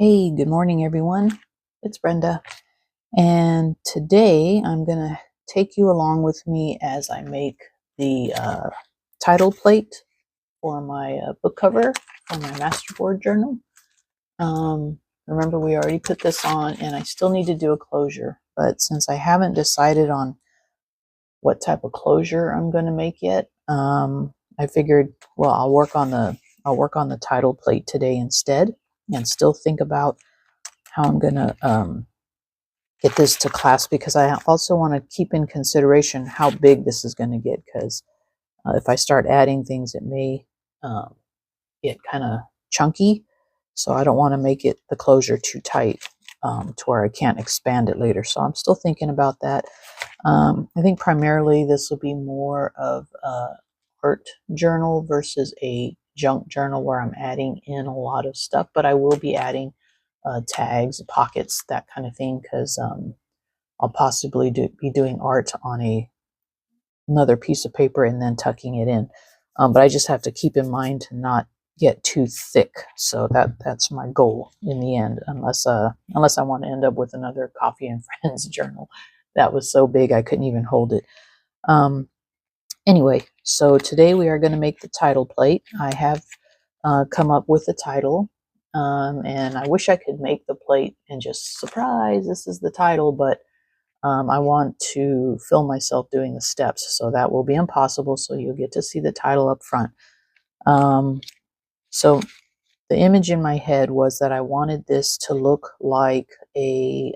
Hey, good morning, everyone. It's Brenda, and today I'm going to take you along with me as I make the title plate for my book cover for my Masterboard journal. Remember, we already put this on, and I still need to do a closure, but since I haven't decided on what type of closure I'm going to make yet, I figured, well, I'll work on the title plate today instead, and still think about how I'm going to get this to class, because I also want to keep in consideration how big this is going to get, because if I start adding things, it may get kind of chunky. So I don't want to make it the closure too tight to where I can't expand it later. So I'm still thinking about that. I think primarily this will be more of a art journal versus a junk journal where I'm adding in a lot of stuff, but I will be adding tags, pockets, that kind of thing, because I'll possibly be doing art on another piece of paper and then tucking it in. But I just have to keep in mind to not get too thick. So that's my goal in the end, unless I want to end up with another Coffee and Friends journal that was so big I couldn't even hold it. Anyway, so today we are going to make the title plate. I have come up with the title, and I wish I could make the plate and just surprise, this is the title, but I want to film myself doing the steps, so that will be impossible, so you'll get to see the title up front. So the image in my head was that I wanted this to look like I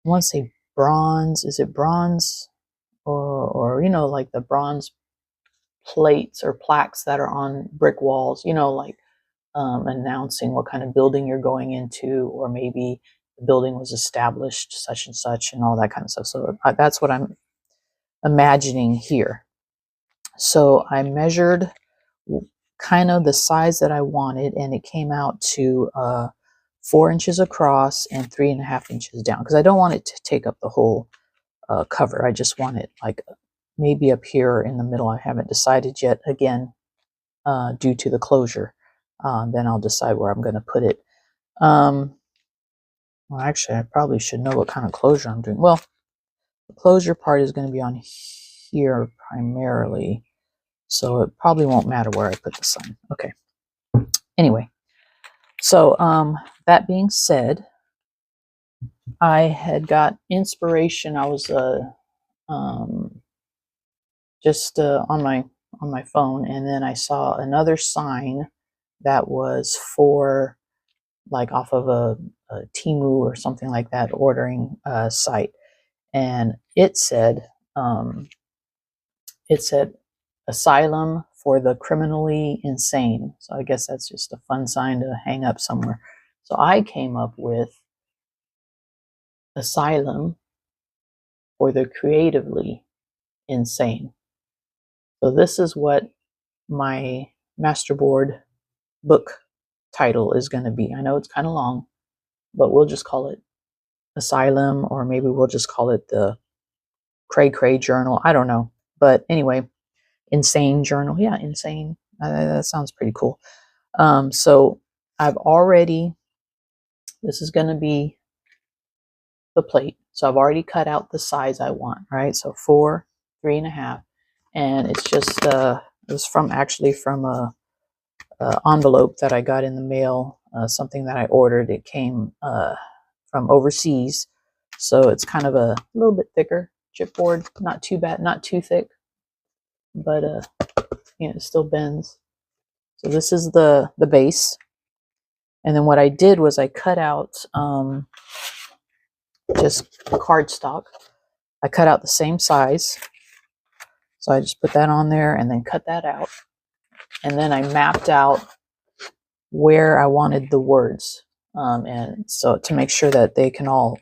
want to say bronze, is it bronze? Or like the bronze plates or plaques that are on brick walls, like announcing what kind of building you're going into, or maybe the building was established such and all that kind of stuff. So that's what I'm imagining here. So I measured kind of the size that I wanted, and it came out to 4 inches across and 3.5 inches down, because I don't want it to take up the whole cover. I just want it like maybe up here in the middle. I haven't decided yet, again, due to the closure. Then I'll decide where I'm going to put it. Well, actually, I probably should know what kind of closure I'm doing. Well, the closure part is going to be on here primarily, so it probably won't matter where I put the sign. Okay. Anyway, so that being said, I had got inspiration. I was just on my phone, and then I saw another sign that was for, like, off of a Temu or something like that, ordering site, and it said asylum for the criminally insane. So I guess that's just a fun sign to hang up somewhere. So I came up with asylum for the creatively insane. So this is what my Masterboard book title is going to be. I know it's kind of long, but we'll just call it Asylum, or maybe we'll just call it the Cray Cray Journal. I don't know. But anyway, Insane Journal. Yeah, Insane. That sounds pretty cool. So I've already, this is going to be the plate. So I've already cut out the size I want, right? So 4, 3.5. And it's just, it was actually from a envelope that I got in the mail, something that I ordered. It came from overseas, so it's kind of a little bit thicker chipboard. Not too bad, not too thick, but it still bends. So this is the base, and then what I did was I cut out just cardstock. I cut out the same size, so I just put that on there and then cut that out, and then I mapped out where I wanted the words, and so to make sure that they can all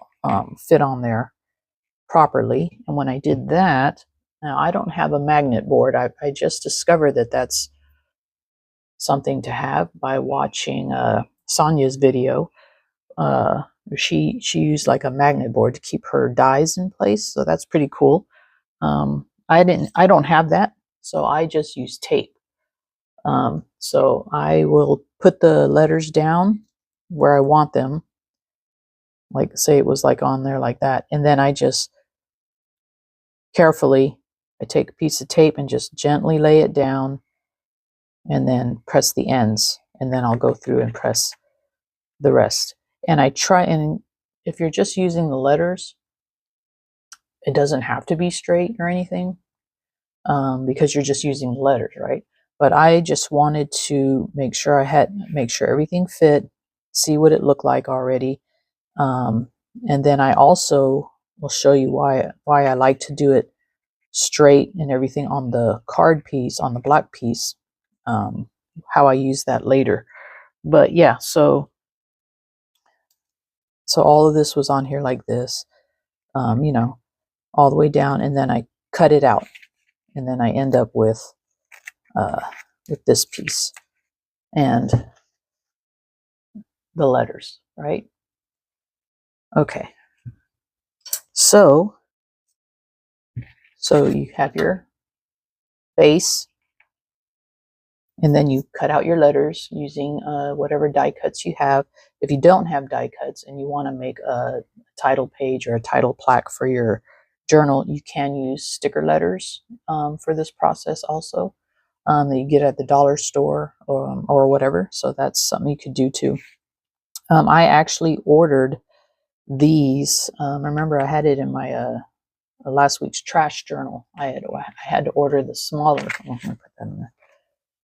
fit on there properly. And when I did that, now I don't have a magnet board. I just discovered that that's something to have by watching Sonia's video. She used like a magnet board to keep her dies in place, so that's pretty cool. I don't have that, so I just use tape. So I will put the letters down where I want them. Like say it was like on there like that. And then I just carefully, I take a piece of tape and just gently lay it down and then press the ends. And then I'll go through and press the rest. And I try, and if you're just using the letters, it doesn't have to be straight or anything because you're just using the letters, right? But I just wanted to make sure everything fit, see what it looked like already. And then I also will show you why I like to do it straight and everything on the card piece, on the black piece, how I use that later. But yeah, so all of this was on here like this, you know, all the way down, and then I cut it out, and then I end up with this piece and the letters, right? Okay, so you have your base, and then you cut out your letters using whatever die cuts you have. If you don't have die cuts and you want to make a title page or a title plaque for your journal, you can use sticker letters for this process also, that you get at the dollar store or whatever. So that's something you could do too. I actually ordered these. Remember, I had it in my last week's trash journal. I had to order the smaller. Oh, let me put that in there.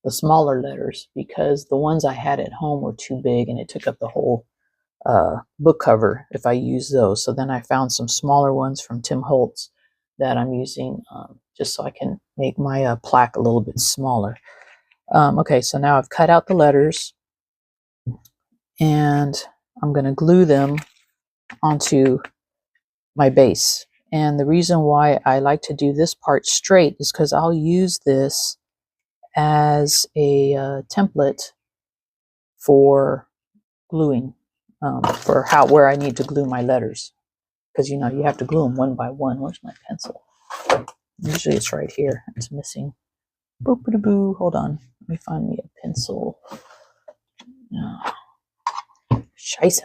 The smaller letters because the ones I had at home were too big and it took up the whole book cover if I use those. So then I found some smaller ones from Tim Holtz that I'm using just so I can make my plaque a little bit smaller. Okay, so now I've cut out the letters and I'm going to glue them onto my base. And the reason why I like to do this part straight is because I'll use this as a template for gluing, for where I need to glue my letters, because you know you have to glue them one by one. Where's my pencil? Usually it's right here. It's missing. Boop-a-da-boo. Hold on. Let me find me a pencil. Oh, scheisse.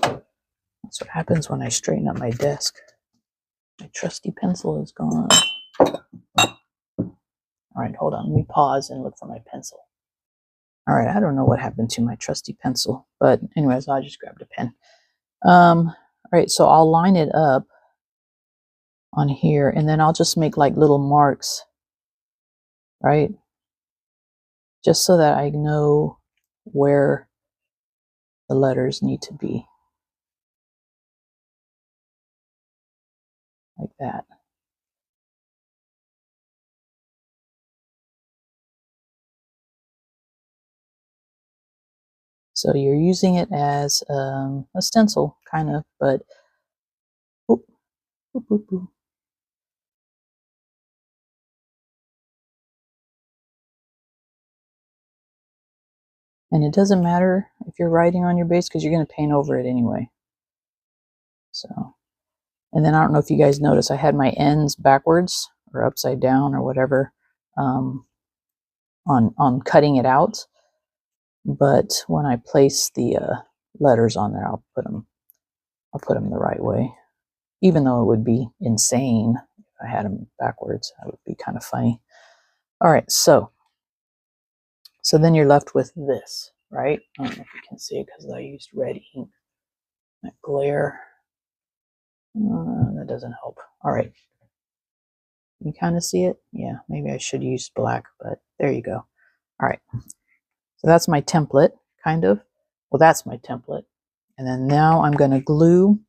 That's what happens when I straighten up my desk. My trusty pencil is gone. All right, hold on. Let me pause and look for my pencil. All right, I don't know what happened to my trusty pencil, but anyways, I just grabbed a pen. All right, so I'll line it up on here, and then I'll just make like little marks, right? Just so that I know where the letters need to be. Like that. So you're using it as a stencil, kind of, but boop, boop, boop, boop. And it doesn't matter if you're writing on your base because you're going to paint over it anyway. So, and then I don't know if you guys notice, I had my ends backwards or upside down or whatever on cutting it out. But when I place the letters on there, I'll put them the right way. Even though it would be insane if I had them backwards, that would be kind of funny. All right, so then you're left with this, right? I don't know if you can see it because I used red ink. That glare, that doesn't help. All right, you kind of see it? Yeah, maybe I should use black, but there you go. All right, so that's my template, kind of. Well, that's my template. And then now I'm going to glue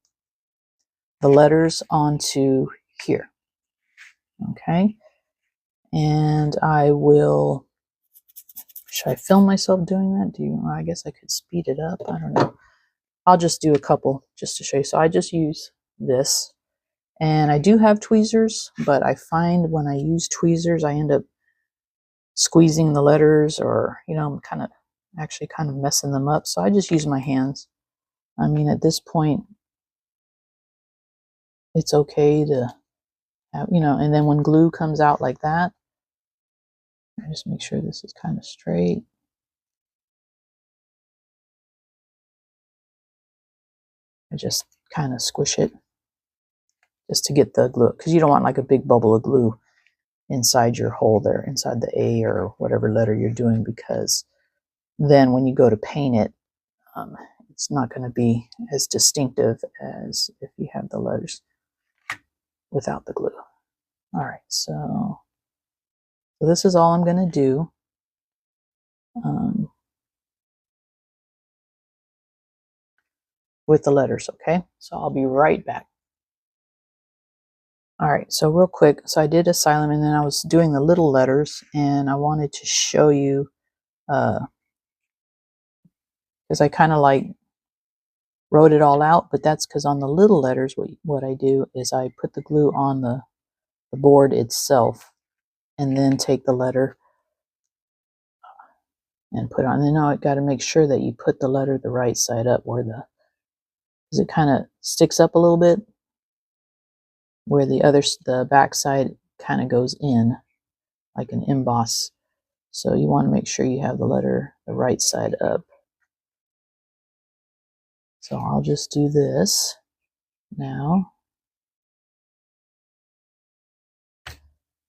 the letters onto here. Okay, and I will. Should I film myself doing that? I guess I could speed it up. I don't know. I'll just do a couple just to show you. So I just use this, and I do have tweezers, but I find when I use tweezers, I end up squeezing the letters, or I'm kind of messing them up. So I just use my hands. I mean, at this point, it's okay to have, and then when glue comes out like that, I just make sure this is kind of straight. just kind of squish it just to get the glue, because you don't want like a big bubble of glue inside your hole there, inside the A or whatever letter you're doing, because then when you go to paint it, it's not going to be as distinctive as if you have the letters without the glue. All right, so this is all I'm going to do. With the letters, okay? So I'll be right back. All right, so real quick, so I did asylum, and then I was doing the little letters, and I wanted to show you, because I kind of like wrote it all out, but that's because on the little letters, what I do is I put the glue on the board itself, and then take the letter and put it on. And then I got to make sure that you put the letter the right side up, where because it kind of sticks up a little bit, where the back side kind of goes in like an emboss. So you want to make sure you have the letter the right side up. So I'll just do this now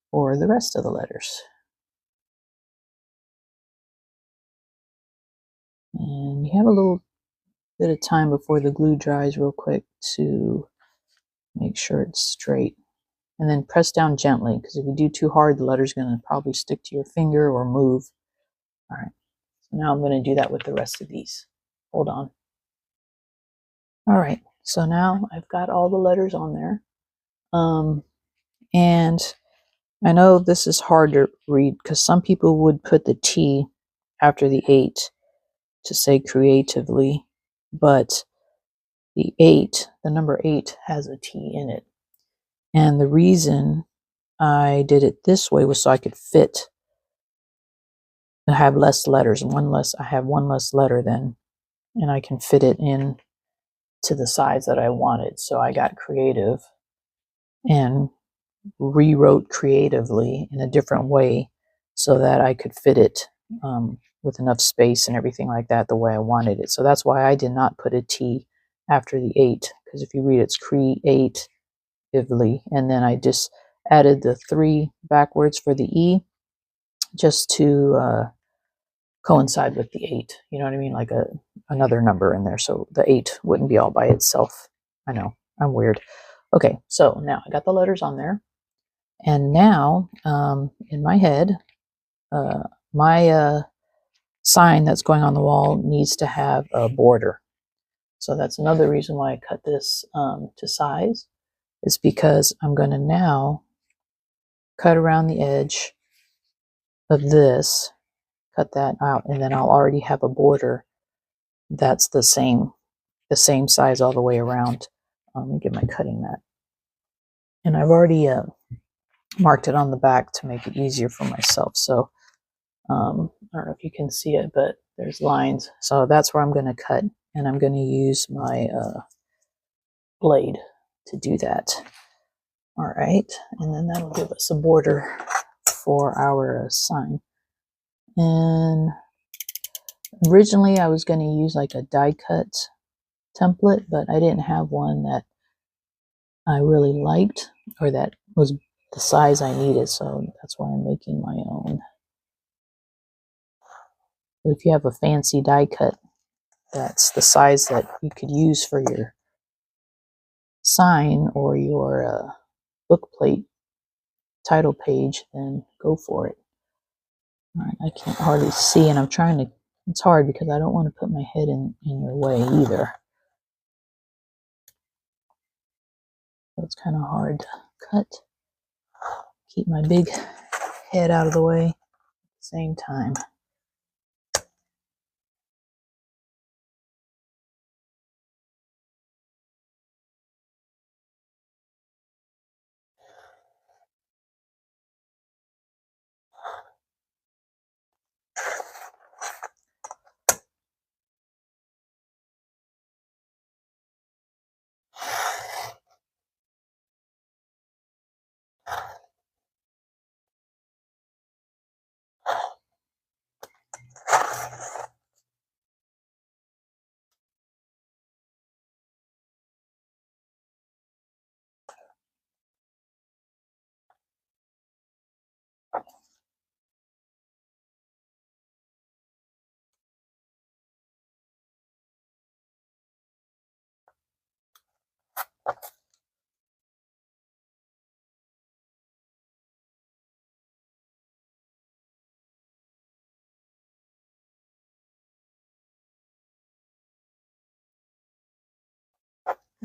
for the rest of the letters. And you have a little bit of time before the glue dries real quick to make sure it's straight. And then press down gently, because if you do too hard, the letter's going to probably stick to your finger or move. All right, so now I'm going to do that with the rest of these. Hold on. All right, so now I've got all the letters on there. And I know this is hard to read, because some people would put the T after the 8 to say creatively, but the number 8 has a T in it. And the reason I did it this way was so I could fit and have less letters. I have one less letter then, and I can fit it in to the size that I wanted. So I got creative and rewrote creatively in a different way so that I could fit it with enough space and everything like that the way I wanted it. So that's why I did not put a T after the 8, because if you read it's creatively, and then I just added the 3 backwards for the E just to coincide with the 8. You know what I mean? Like another number in there, so the 8 wouldn't be all by itself. I know, I'm weird. Okay, so now I got the letters on there. And now, in my head, my sign that's going on the wall needs to have a border. So that's another reason why I cut this to size, is because I'm going to now cut around the edge of this, cut that out, and then I'll already have a border that's the same size all the way around. Let me get my cutting mat. And I've already marked it on the back to make it easier for myself. So I don't know if you can see it, but there's lines. So that's where I'm going to cut, and I'm going to use my blade to do that. All right, and then that'll give us a border for our sign. And originally I was going to use like a die cut template, but I didn't have one that I really liked or that was the size I needed, so that's why I'm making my own. But if you have a fancy die cut that's the size that you could use for your sign or your book plate title page, then go for it. All right, I can't hardly see, and I'm trying to, it's hard because I don't want to put my head in your way either. So it's kind of hard to cut. Keep my big head out of the way at the same time.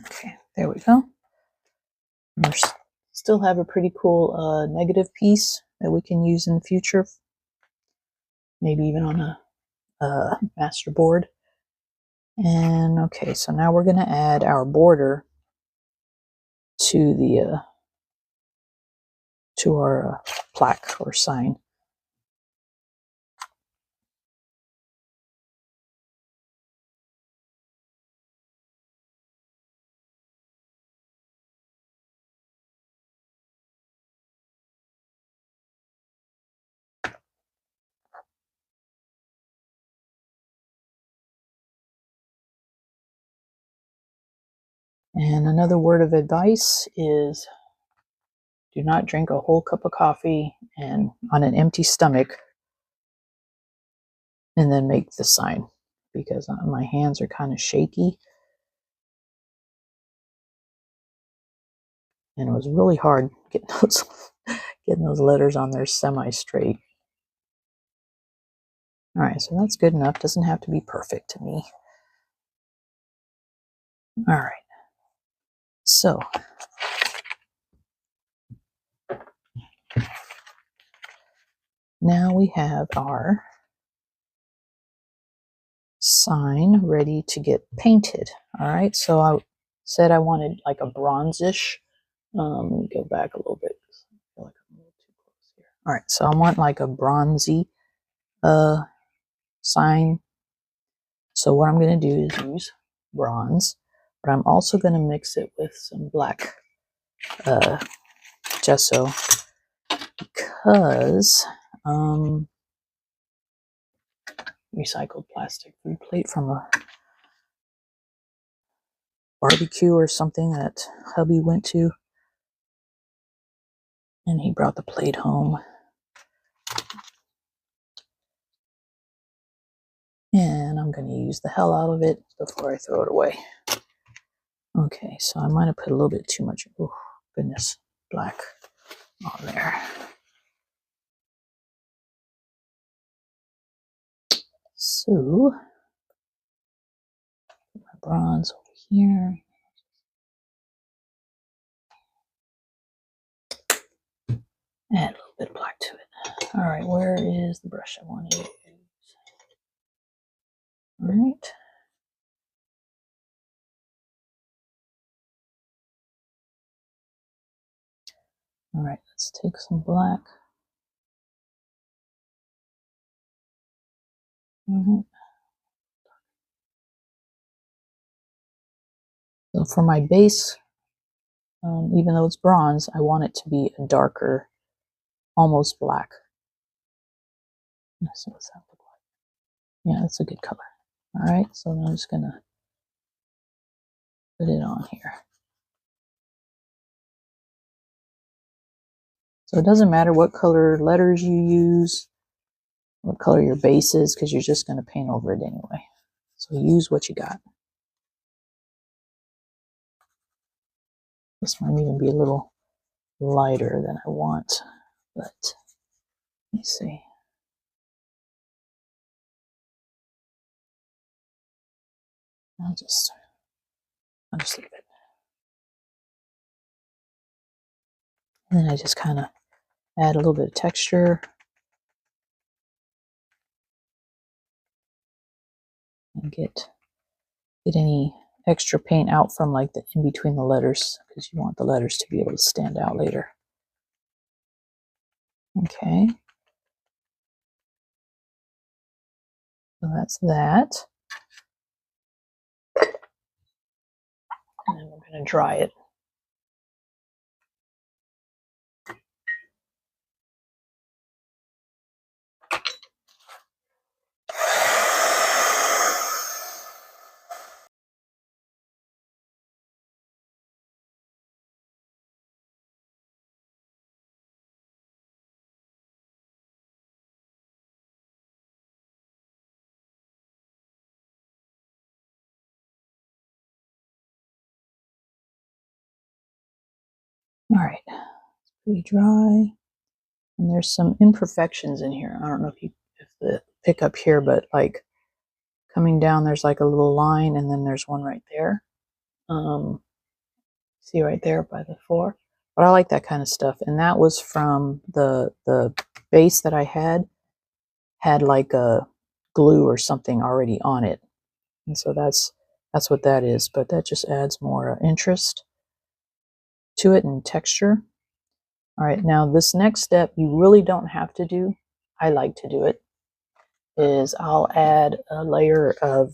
Okay, there we go. We still have a pretty cool negative piece that we can use in the future, maybe even on a Masterboard. And okay, so now we're going to add our border to the to our plaque or sign. And another word of advice is do not drink a whole cup of coffee and on an empty stomach and then make the sign, because my hands are kind of shaky and it was really hard getting those letters on there semi-straight. All right, so that's good enough. Doesn't have to be perfect to me. All right, so now we have our sign ready to get painted. All right, so I said I wanted like a bronzish. Let me go back a little bit. I feel like I'm a little too close here. All right, so I want like a bronzy sign. So what I'm going to do is use bronze, but I'm also going to mix it with some black gesso because recycled plastic food plate from a barbecue or something that hubby went to, and he brought the plate home. And I'm going to use the hell out of it before I throw it away. Okay, so I might have put a little bit too much, oh goodness, black on there. So, put my bronze over here. Add a little bit of black to it. All right, where is the brush I want to use? All right. All right, let's take some black. So for my base, even though it's bronze, I want it to be a darker, almost black. So what's that look like? Yeah, that's a good color. All right, so I'm just gonna put it on here. So it doesn't matter what color letters you use, what color your base is, because you're just going to paint over it anyway. So use what you got. This might even be a little lighter than I want, but let me see. I'll just leave it. And then I just kind of add a little bit of texture and get any extra paint out from like the in between the letters, because you want the letters to be able to stand out later. Okay. So that's that. And then we're going to dry it. All right, it's pretty dry. And there's some imperfections in here. I don't know if the pick up here, but like coming down, there's like a little line, and then there's one right there. See right there by the 4. But I like that kind of stuff. And that was from the base that I had like a glue or something already on it. And so that's what that is. But that just adds more interest to it and texture. All right, now this next step you really don't have to do. I like to do it. Is I'll add a layer of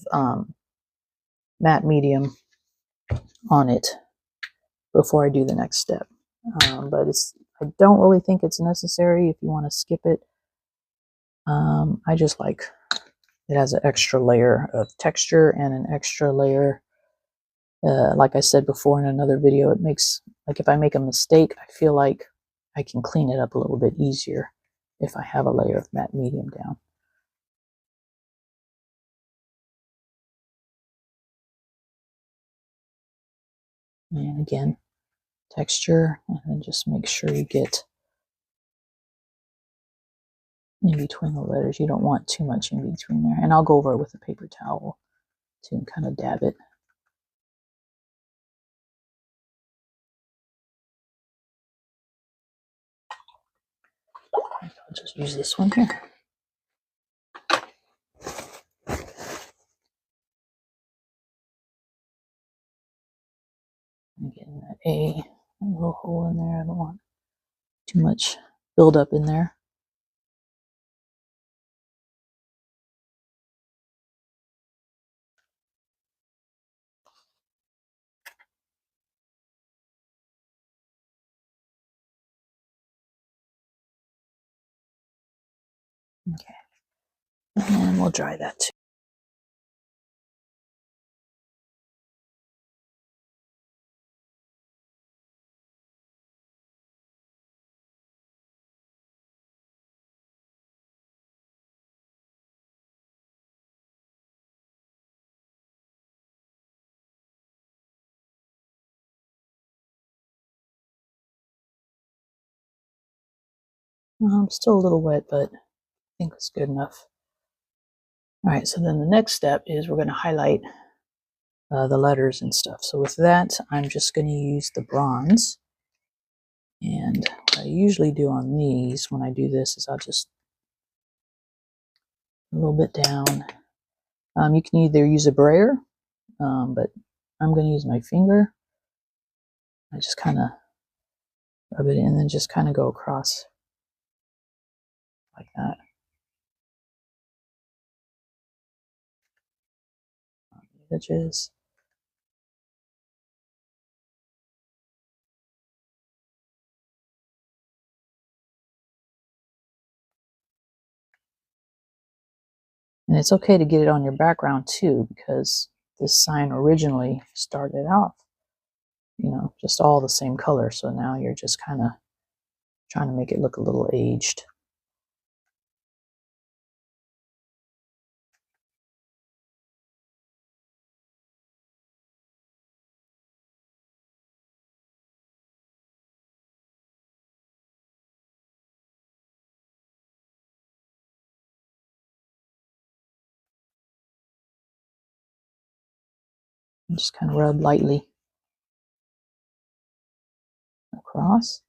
matte medium on it before I do the next step. But I don't really think it's necessary if you want to skip it. I just like it has an extra layer of texture and an extra layer. Like I said before in another video, it makes, like if I make a mistake, I feel like I can clean it up a little bit easier if I have a layer of matte medium down. And again, texture, and then just make sure you get in between the letters. You don't want too much in between there. And I'll go over it with a paper towel to kind of dab it. I'll just use this one here. I'm getting that a little hole in there. I don't want too much buildup in there. Okay, and we'll dry that too. Still a little wet, but I think it's good enough. All right, so then the next step is we're going to highlight the letters and stuff. So with that, I'm just going to use the bronze. And what I usually do on these when I do this is I'll just a little bit down. You can either use a brayer, but I'm going to use my finger. I just kind of rub it in and then just kind of go across like that. On the edges. And it's okay to get it on your background too, because this sign originally started off, you know, just all the same color. So now you're just kind of trying to make it look a little aged. And just kind of rub lightly across.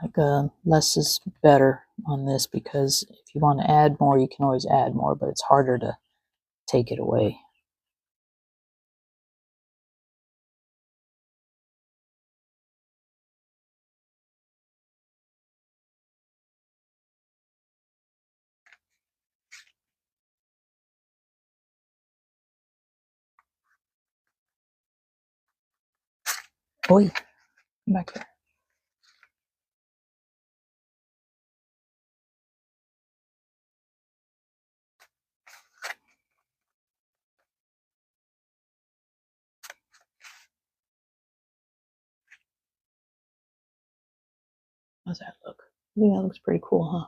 Like less is better on this, because if you want to add more, you can always add more, but it's harder to take it away. Oi, come back here. How's that look? I think that looks pretty cool, huh?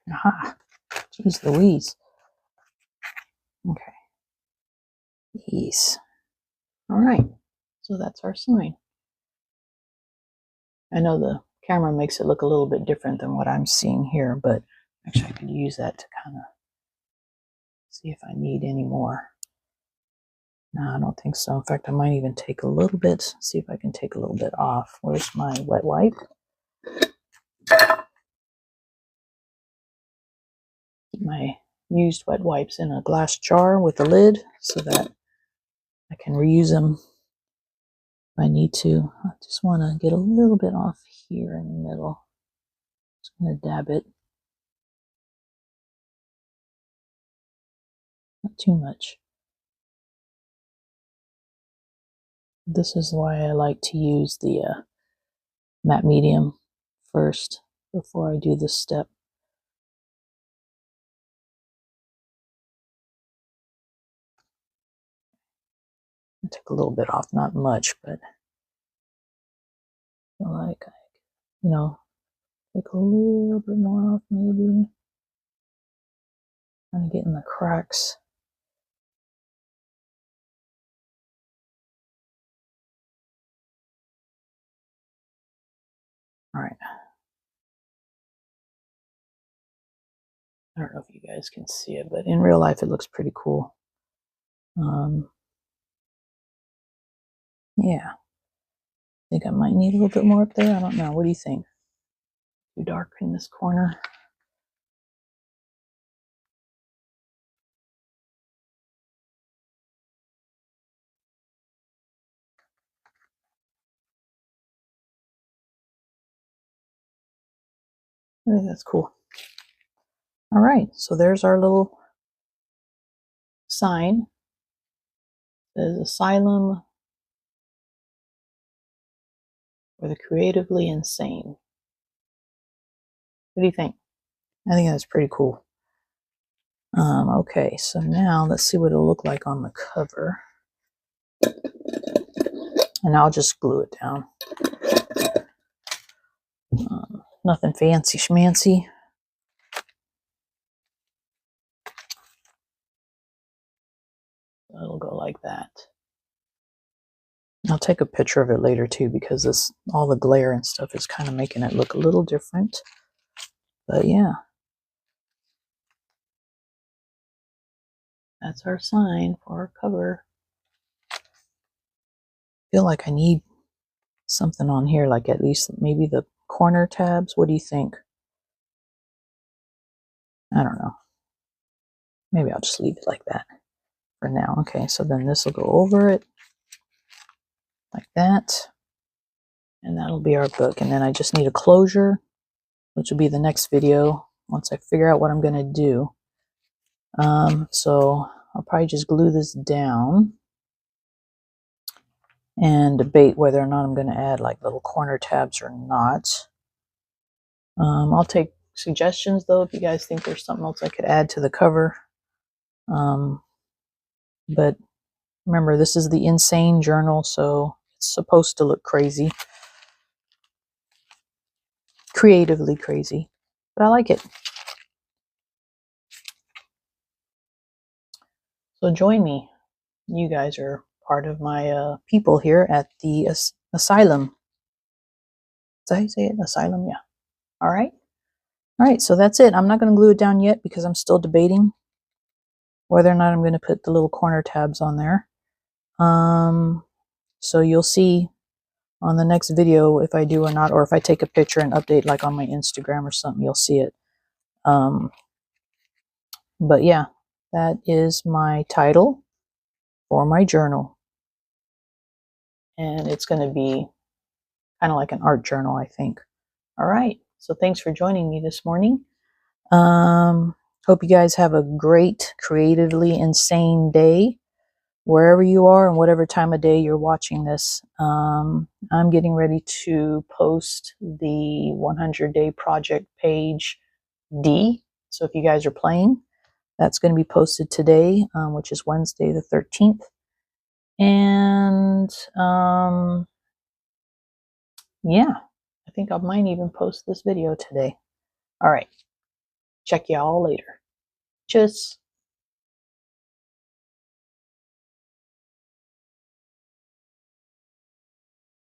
Aha. Jeez Louise. Okay. Yes. All right. So that's our sign. I know the camera makes it look a little bit different than what I'm seeing here, but actually I could use that to kind of see if I need any more. No, I don't think so. In fact, I might even take a little bit, see if I can take a little bit off. Where's my wet wipe? Keep my used wet wipes in a glass jar with a lid so that I can reuse them if I need to. I just want to get a little bit off here in the middle. Just going to dab it. Not too much. This is why I like to use the matte medium first before I do this step. I took a little bit off, not much, but I feel like I, take a little bit more off maybe. Kind of get in the cracks. All right. I don't know if you guys can see it, but in real life it looks pretty cool. Yeah. I think I might need a little bit more up there. I don't know. What do you think? Too dark in this corner. I think that's cool. All right, so there's our little sign. It says Asylum for the Creatively Insane. What do you think? I think that's pretty cool. Okay, so now let's see what it'll look like on the cover. And I'll just glue it down. Nothing fancy schmancy. It'll go like that. I'll take a picture of it later too, because all the glare and stuff is kind of making it look a little different. But yeah, that's our sign for our cover. I feel like I need something on here, like at least maybe the corner tabs. What do you think? I don't know. Maybe I'll just leave it like that for now. Okay, so then this will go over it like that. And that'll be our book. And then I just need a closure, which will be the next video once I figure out what I'm going to do. So I'll probably just glue this down and debate whether or not I'm going to add like little corner tabs or not. I'll take suggestions though if you guys think there's something else I could add to the cover. But remember, this is the Insane Journal, so it's supposed to look crazy. Creatively crazy. But I like it. So join me. You guys are part of my people here at the asylum. Is that how you say it? Asylum? Yeah. All right. All right, so that's it. I'm not going to glue it down yet because I'm still debating whether or not I'm going to put the little corner tabs on there. So you'll see on the next video if I do or not, or if I take a picture and update like on my Instagram or something, you'll see it. But yeah, that is my title for my journal. And it's going to be kind of like an art journal, I think. All right. So thanks for joining me this morning. Hope you guys have a great, creatively insane day wherever you are and whatever time of day you're watching this. I'm getting ready to post the 100-day project page D. So if you guys are playing, that's going to be posted today, which is Wednesday the 13th. And yeah, I think I might even post this video today. All right. Check y'all later. Tschüss.